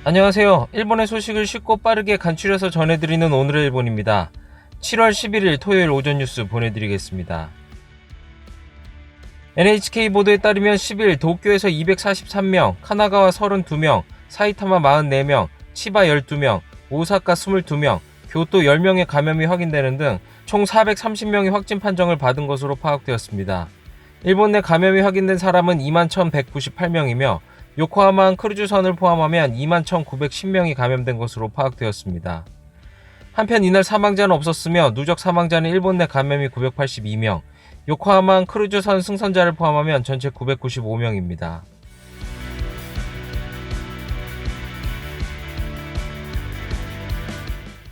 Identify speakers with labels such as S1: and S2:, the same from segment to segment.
S1: 안녕하세요. 일본의 소식을 쉽고 빠르게 간추려서 전해드리는 오늘의 일본입니다. 7월 11일 토요일 오전 뉴스 보내드리겠습니다. NHK 보도에 따르면 10일 도쿄에서 243명, 카나가와 32명, 사이타마 44명, 치바 12명, 오사카 22명, 교토 10명의 감염이 확인되는 등 총 430명이 확진 판정을 받은 것으로 파악되었습니다. 일본 내 감염이 확인된 사람은 21,198명이며 요코하마항 크루즈선을 포함하면 21,910명이 감염된 것으로 파악되었습니다. 한편 이날 사망자는 없었으며 누적 사망자는 일본 내 감염이 982명, 요코하마항 크루즈선 승선자를 포함하면 전체 995명입니다.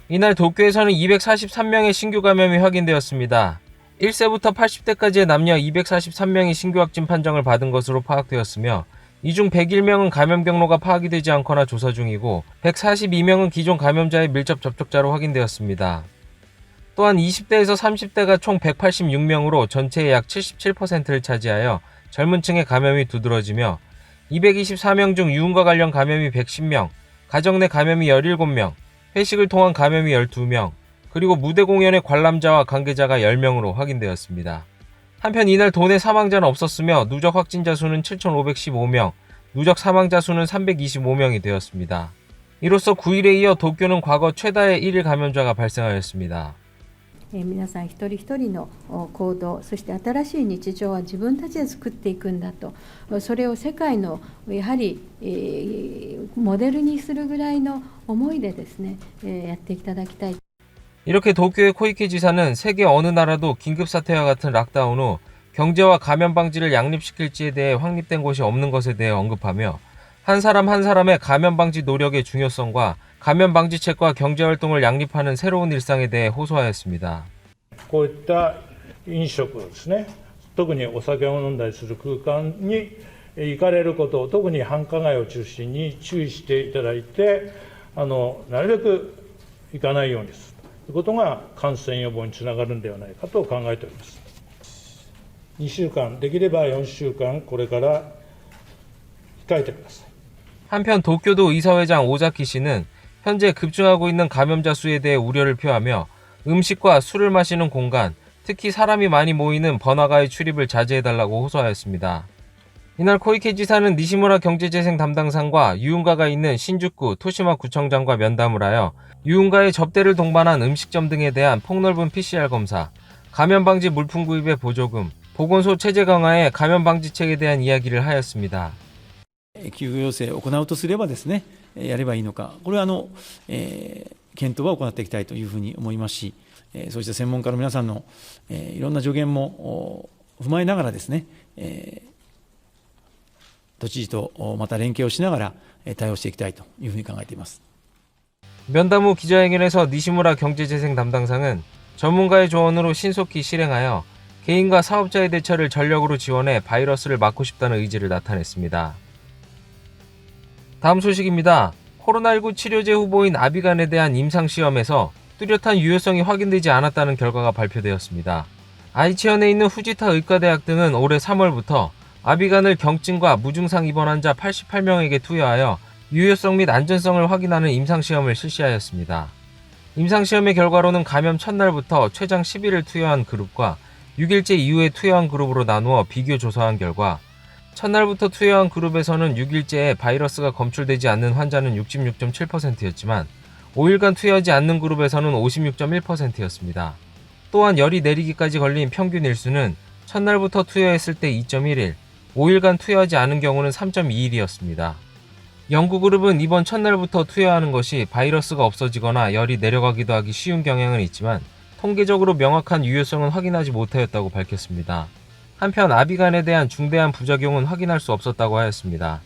S1: 이날 도쿄에서는 243명의 신규 감염이 확인되었습니다. 1세부터 80대까지의 남녀 243명이 신규 확진 판정을 받은 것으로 파악되었으며 이 중 101명은 감염 경로가 파악이 되지 않거나 조사 중이고 142명은 기존 감염자의 밀접 접촉자로 확인되었습니다. 또한 20대에서 30대가 총 186명으로 전체의 약 77%를 차지하여 젊은 층의 감염이 두드러지며 224명 중 유흥과 관련 감염이 110명, 가정 내 감염이 17명, 회식을 통한 감염이 12명, 그리고 무대 공연의 관람자와 관계자가 10명으로 확인되었습니다. 한편 이날 도내 사망자는 없었으며 누적 확진자 수는 7,515명, 누적 사망자 수는 325명이 되었습니다. 이로써 9일에 이어 도쿄는 과거 최다의 1일 감염자가 발생하였습니다.
S2: 皆さん一人一人の行動、そして新しい日常は自分たちで作っていくんだと、それを世界のやはりモデルにするぐらいの思いでですね、やっていただきたい。
S1: 이렇게 도쿄의 코이케 지사는 세계 어느 나라도 긴급사태와 같은 락다운 후 경제와 감염 방지를 양립시킬지에 대해 확립된 곳이 없는 것에 대해 언급하며 한 사람 한 사람의 감염 방지 노력의 중요성과 감염 방지책과 경제활동을 양립하는 새로운 일상에 대해 호소하였습니다.
S3: こういった飲食ですね、特にお酒を飲んだりする空間に行かれることを特に繁華街を中心に注意していただいて、なるべく行かないようにするということが感染予防につながるのではないかと考えております。2週間、できれば4週間これから控えてください。
S1: 한편 도쿄도 이사회장 오자키 씨는 현재 급증하고 있는 감염자 수에 대해 우려를 표하며 음식과 술을 마시는 공간, 특히 사람이 많이 모이는 번화가의 출입을 자제해달라고 호소하였습니다. 이날 코이케 지사는 니시무라 경제재생 담당상과 유흥가가 있는 신주쿠 토시마 구청장과 면담을 하여 유흥가의 접대를 동반한 음식점 등에 대한 폭넓은 PCR 검사, 감염 방지 물품 구입의 보조금, 보건소 체제 강화의 감염 방지책에 대한 이야기를 하였습니다.
S4: 休業要請を行うとすればですね、やればいいのか、これは検討は行っていきたいというふうに思いますし、そうした専門家の皆さんのいろんな助言も踏まえながらですね、都知事とまた連携をしながら対応していきたいというふうに考えています。
S1: 면담 후 기자회견에서 니시무라 경제재생 담당상은 전문가의 조언으로 신속히 실행하여 개인과 사업자의 대처를 전력으로 지원해 바이러스를 막고 싶다는 의지를 나타냈습니다. 다음 소식입니다. 코로나19 치료제 후보인 아비간에 대한 임상시험에서 뚜렷한 유효성이 확인되지 않았다는 결과가 발표되었습니다. 아이치현에 있는 후지타 의과대학 등은 올해 3월부터 아비간을 경증과 무증상 입원 환자 88명에게 투여하여 유효성 및 안전성을 확인하는 임상시험을 실시하였습니다. 임상시험의 결과로는 감염 첫날부터 최장 10일을 투여한 그룹과 6일째 이후에 투여한 그룹으로 나누어 비교 조사한 결과 첫날부터 투여한 그룹에서는 6일째에 바이러스가 검출되지 않는 환자는 66.7%였지만 5일간 투여하지 않는 그룹에서는 56.1%였습니다. 또한 열이 내리기까지 걸린 평균 일수는 첫날부터 투여했을 때 2.1일, 5일간 투여하지 않은 경우는 3.2일이었습니다. 연구 그룹은 이번 첫날부터 투여하는 것이 바이러스가 없어지거나 열이 내려가기도 하기 쉬운 경향은 있지만 통계적으로 명확한 유효성은 확인하지 못하였다고 밝혔습니다. 한편 아비간에 대한 중대한 부작용은 확인할 수 없었다고 하였습니다.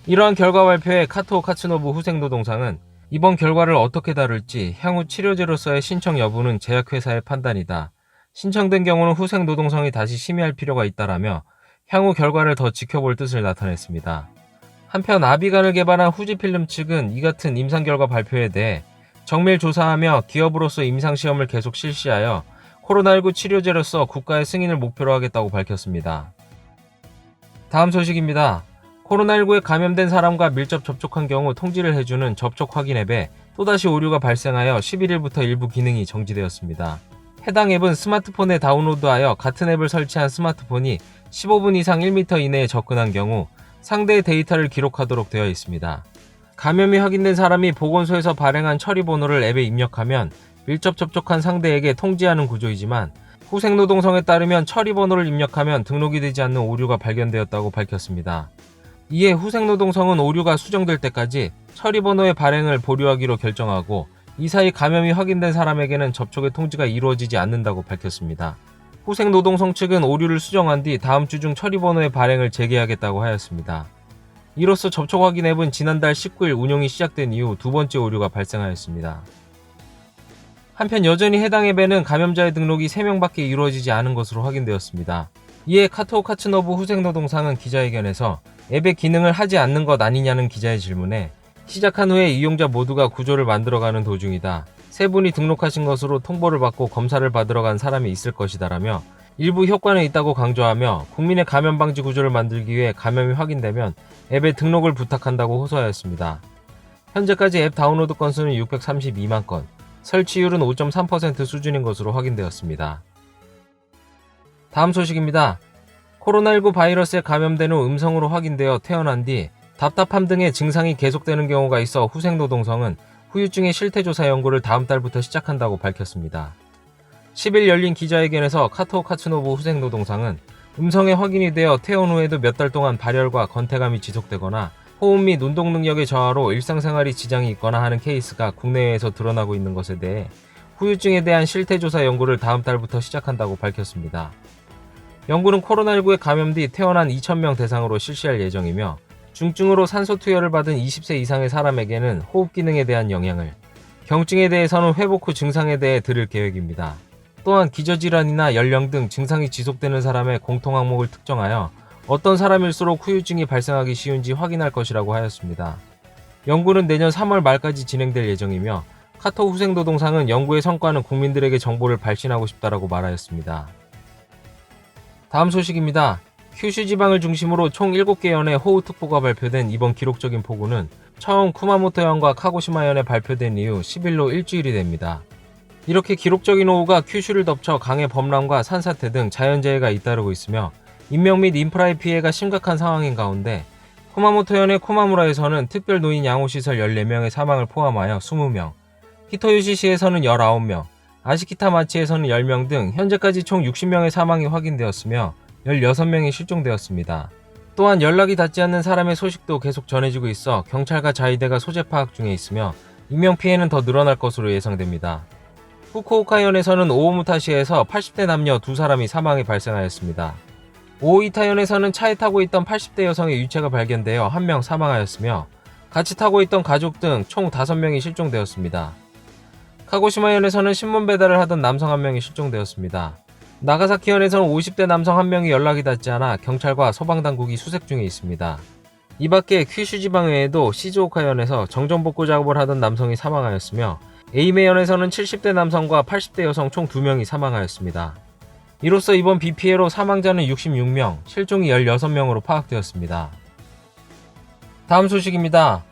S1: 이러한 결과 발표에 카토 카츠노부 후생노동상은 이번 결과를 어떻게 다룰지 향후 치료제로서의 신청 여부는 제약회사의 판단이다. 신청된 경우는 후생노동상이 다시 심의할 필요가 있다라며 향후 결과를 더 지켜볼 뜻을 나타냈습니다. 한편 아비간을 개발한 후지필름 측은 이 같은 임상결과 발표에 대해 정밀 조사하며 기업으로서 임상시험을 계속 실시하여 코로나19 치료제로서 국가의 승인을 목표로 하겠다고 밝혔습니다. 다음 소식입니다. 코로나19에 감염된 사람과 밀접 접촉한 경우 통지를 해주는 접촉 확인 앱에 또다시 오류가 발생하여 11일부터 일부 기능이 정지되었습니다. 해당 앱은 스마트폰에 다운로드하여 같은 앱을 설치한 스마트폰이 15분 이상 1m 이내에 접근한 경우 상대의 데이터를 기록하도록 되어 있습니다. 감염이 확인된 사람이 보건소에서 발행한 처리번호를 앱에 입력하면 밀접 접촉한 상대에게 통지하는 구조이지만 후생노동성에 따르면 처리번호를 입력하면 등록이 되지 않는 오류가 발견되었다고 밝혔습니다. 이에 후생노동성은 오류가 수정될 때까지 처리번호의 발행을 보류하기로 결정하고 이 사이 감염이 확인된 사람에게는 접촉의 통지가 이루어지지 않는다고 밝혔습니다. 후생노동성 측은 오류를 수정한 뒤 다음 주 중 처리번호의 발행을 재개하겠다고 하였습니다. 이로써 접촉 확인 앱은 지난달 19일 운용이 시작된 이후 두 번째 오류가 발생하였습니다. 한편 여전히 해당 앱에는 감염자의 등록이 3명밖에 이루어지지 않은 것으로 확인되었습니다. 이에 카카오 카츠노부 후생노동상은 기자회견에서 앱의 기능을 하지 않는 것 아니냐는 기자의 질문에 시작한 후에 이용자 모두가 구조를 만들어가는 도중이다. 3분이 등록하신 것으로 통보를 받고 검사를 받으러 간 사람이 있을 것이다라며 일부 효과는 있다고 강조하며 국민의 감염 방지 구조를 만들기 위해 감염이 확인되면 앱에 등록을 부탁한다고 호소하였습니다. 현재까지 앱 다운로드 건수는 632만 건, 설치율은 5.3% 수준인 것으로 확인되었습니다. 다음 소식입니다. 코로나19 바이러스에 감염된 후 음성으로 확인되어 퇴원한 뒤 답답함 등의 증상이 계속되는 경우가 있어 후생노동성은 후유증의 실태조사 연구를 다음 달부터 시작한다고 밝혔습니다. 10일 열린 기자회견에서 카카오 카츠노부 후생노동상은 음성에 확인이 되어 퇴원 후에도 몇 달 동안 발열과 건태감이 지속되거나 호흡 및 운동 능력의 저하로 일상생활이 지장이 있거나 하는 케이스가 국내외에서 드러나고 있는 것에 대해 후유증에 대한 실태조사 연구를 다음 달부터 시작한다고 밝혔습니다. 연구는 코로나19에 감염 뒤 퇴원한 2,000명 대상으로 실시할 예정이며 중증으로 산소 투여를 받은 20세 이상의 사람에게는 호흡 기능에 대한 영향을, 경증에 대해서는 회복 후 증상에 대해 들을 계획입니다. 또한 기저질환이나 연령 등 증상이 지속되는 사람의 공통 항목을 특정하여 어떤 사람일수록 후유증이 발생하기 쉬운지 확인할 것이라고 하였습니다. 연구는 내년 3월 말까지 진행될 예정이며 카톡 후생노동상은 연구의 성과는 국민들에게 정보를 발신하고 싶다라고 말하였습니다. 다음 소식입니다. 큐슈 지방을 중심으로 총 7개 현의 호우특보가 발표된 이번 기록적인 폭우는 처음 쿠마모토현과 카고시마현에 발표된 이후 10일로 일주일이 됩니다. 이렇게 기록적인 호우가 큐슈를 덮쳐 강의 범람과 산사태 등 자연재해가 잇따르고 있으며 인명 및 인프라의 피해가 심각한 상황인 가운데 쿠마모토현의 쿠마무라에서는 특별 노인 양호시설 14명의 사망을 포함하여 20명, 히토요시시에서는 19명, 아시키타마치에서는 10명 등 현재까지 총 60명의 사망이 확인되었으며 16명이 실종되었습니다. 또한 연락이 닿지 않는 사람의 소식도 계속 전해지고 있어 경찰과 자위대가 소재 파악 중에 있으며 인명피해는 더 늘어날 것으로 예상됩니다. 후쿠오카현에서는 오오무타시에서 80대 남녀 2사람이 사망이 발생하였습니다. 오이타현에서는 차에 타고 있던 80대 여성의 유체가 발견되어 1명 사망하였으며 같이 타고 있던 가족 등 총 5명이 실종되었습니다. 카고시마현에서는 신문 배달을 하던 남성 1명이 실종되었습니다. 나가사키현에서는 50대 남성 1명이 연락이 닿지 않아 경찰과 소방당국이 수색 중에 있습니다. 이 밖에 큐슈 지방 외에도 시즈오카현에서 정전복구 작업을 하던 남성이 사망하였으며 에이메현에서는 70대 남성과 80대 여성 총 2명이 사망하였습니다. 이로써 이번 비 피해로 사망자는 66명, 실종이 16명으로 파악되었습니다. 다음 소식입니다.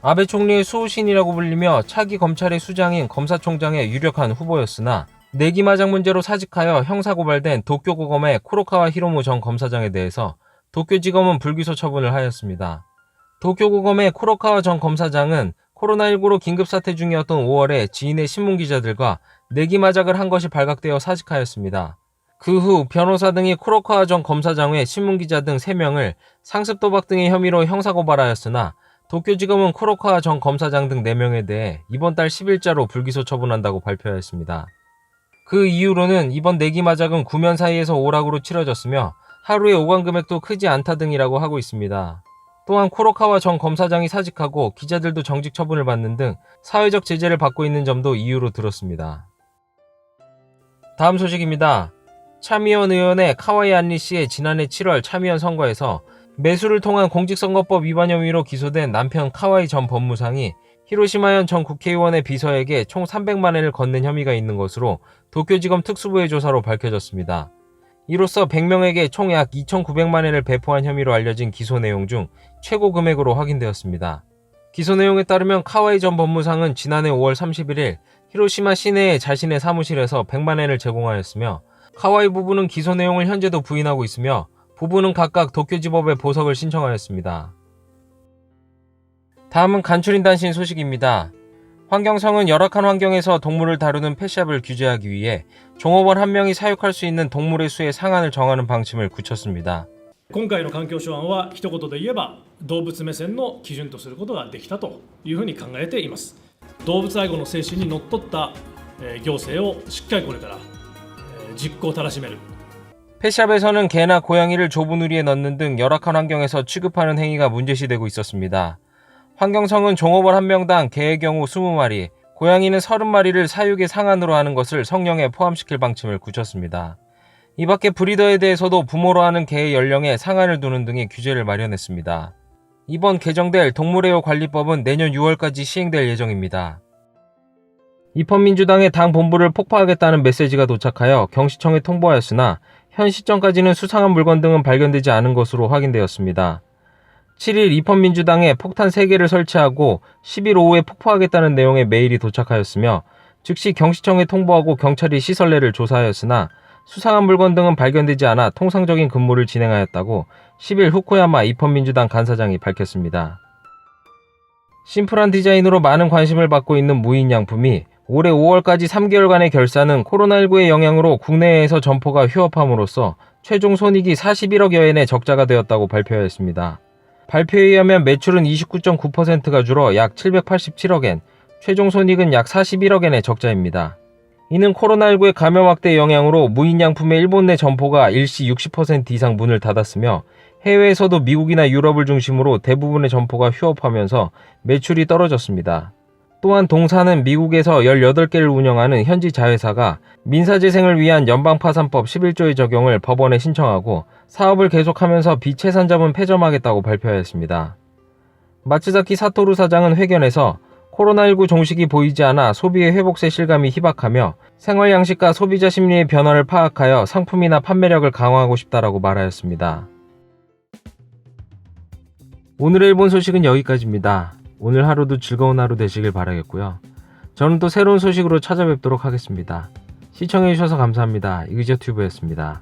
S1: 아베 총리의 수호신이라고 불리며 차기 검찰의 수장인 검사총장의 유력한 후보였으나 내기마장 문제로 사직하여 형사고발된 도쿄고검의 쿠로카와 히로무 전 검사장에 대해서 도쿄지검은 불기소 처분을 하였습니다. 도쿄고검의 쿠로카와 전 검사장은 코로나19로 긴급사태 중이었던 5월에 지인의 신문기자들과 내기마작을 한 것이 발각되어 사직하였습니다. 그 후 변호사 등이 쿠로카와 전 검사장 외 신문기자 등 3명을 상습도박 등의 혐의로 형사고발하였으나 도쿄지검은 쿠로카와 전 검사장 등 4명에 대해 이번 달 10일자로 불기소 처분한다고 발표하였습니다. 그 이유로는 이번 내기마작은 구면 사이에서 오락으로 치러졌으며 하루의 오간 금액도 크지 않다 등이라고 하고 있습니다. 또한 쿠로카와 전 검사장이 사직하고 기자들도 정직 처분을 받는 등 사회적 제재를 받고 있는 점도 이유로 들었습니다. 다음 소식입니다. 참의원 의원의 카와이 안리 씨의 지난해 7월 참의원 선거에서 매수를 통한 공직선거법 위반 혐의로 기소된 남편 카와이 전 법무상이 히로시마현 전 국회의원의 비서에게 총 300만 엔을 건넨 혐의가 있는 것으로 도쿄지검 특수부의 조사로 밝혀졌습니다. 이로써 100명에게 총 약 2,900만 엔을 배포한 혐의로 알려진 기소 내용 중 최고 금액으로 확인되었습니다. 기소 내용에 따르면 카와이 전 법무상은 지난해 5월 31일 히로시마 시내에 자신의 사무실에서 100만 엔을 제공하였으며 카와이 부부는 기소 내용을 현재도 부인하고 있으며 부부는 각각 도쿄지법에 보석을 신청하였습니다. 다음은 간추린 단신 소식입니다. 환경성은 열악한 환경에서 동물을 다루는 펫샵을 규제하기 위해 종업원 1명이 사육할 수 있는 동물의 수의 상한을 정하는 방침을 굳혔습니다.
S5: 今回の環境省案は一言で言えば動物目線の基準とすることができたというふうに考えています。動物愛護の精神にのっとった行政をしっかりこれから実行たらしめる。
S1: 펫샵에서는 개나 고양이를 좁은 우리에 넣는 등 열악한 환경에서 취급하는 행위가 문제시되고 있었습니다. 환경성은 종업원 1명당 개의 경우 20마리, 고양이는 30마리를 사육의 상한으로 하는 것을 성령에 포함시킬 방침을 굳혔습니다. 이 밖에 브리더에 대해서도 부모로 하는 개의 연령에 상한을 두는 등의 규제를 마련했습니다. 이번 개정될 동물애호 관리법은 내년 6월까지 시행될 예정입니다. 입헌민주당의 당 본부를 폭파하겠다는 메시지가 도착하여 경시청에 통보하였으나 현 시점까지는 수상한 물건 등은 발견되지 않은 것으로 확인되었습니다. 7일 입헌민주당에 폭탄 3개를 설치하고 10일 오후에 폭파하겠다는 내용의 메일이 도착하였으며 즉시 경시청에 통보하고 경찰이 시설 내를 조사하였으나 수상한 물건 등은 발견되지 않아 통상적인 근무를 진행하였다고 10일 후쿠야마 입헌민주당 간사장이 밝혔습니다. 심플한 디자인으로 많은 관심을 받고 있는 무인양품이 올해 5월까지 3개월간의 결산은 코로나19의 영향으로 국내에서 점포가 휴업함으로써 최종 손익이 41억여 엔의 적자가 되었다고 발표하였습니다. 발표에 의하면 매출은 29.9%가 줄어 약 787억 엔, 최종 손익은 약 41억 엔의 적자입니다. 이는 코로나19의 감염 확대 영향으로 무인양품의 일본 내 점포가 일시 60% 이상 문을 닫았으며 해외에서도 미국이나 유럽을 중심으로 대부분의 점포가 휴업하면서 매출이 떨어졌습니다. 또한 동사는 미국에서 18개를 운영하는 현지 자회사가 민사재생을 위한 연방파산법 11조의 적용을 법원에 신청하고 사업을 계속하면서 비채산점은 폐점하겠다고 발표하였습니다. 마츠자키 사토루 사장은 회견에서 코로나19 종식이 보이지 않아 소비의 회복세 실감이 희박하며 생활양식과 소비자 심리의 변화를 파악하여 상품이나 판매력을 강화하고 싶다라고 말하였습니다. 오늘의 일본 소식은 여기까지입니다. 오늘 하루도 즐거운 하루 되시길 바라겠고요. 저는 또 새로운 소식으로 찾아뵙도록 하겠습니다. 시청해주셔서 감사합니다. 이그저튜브였습니다.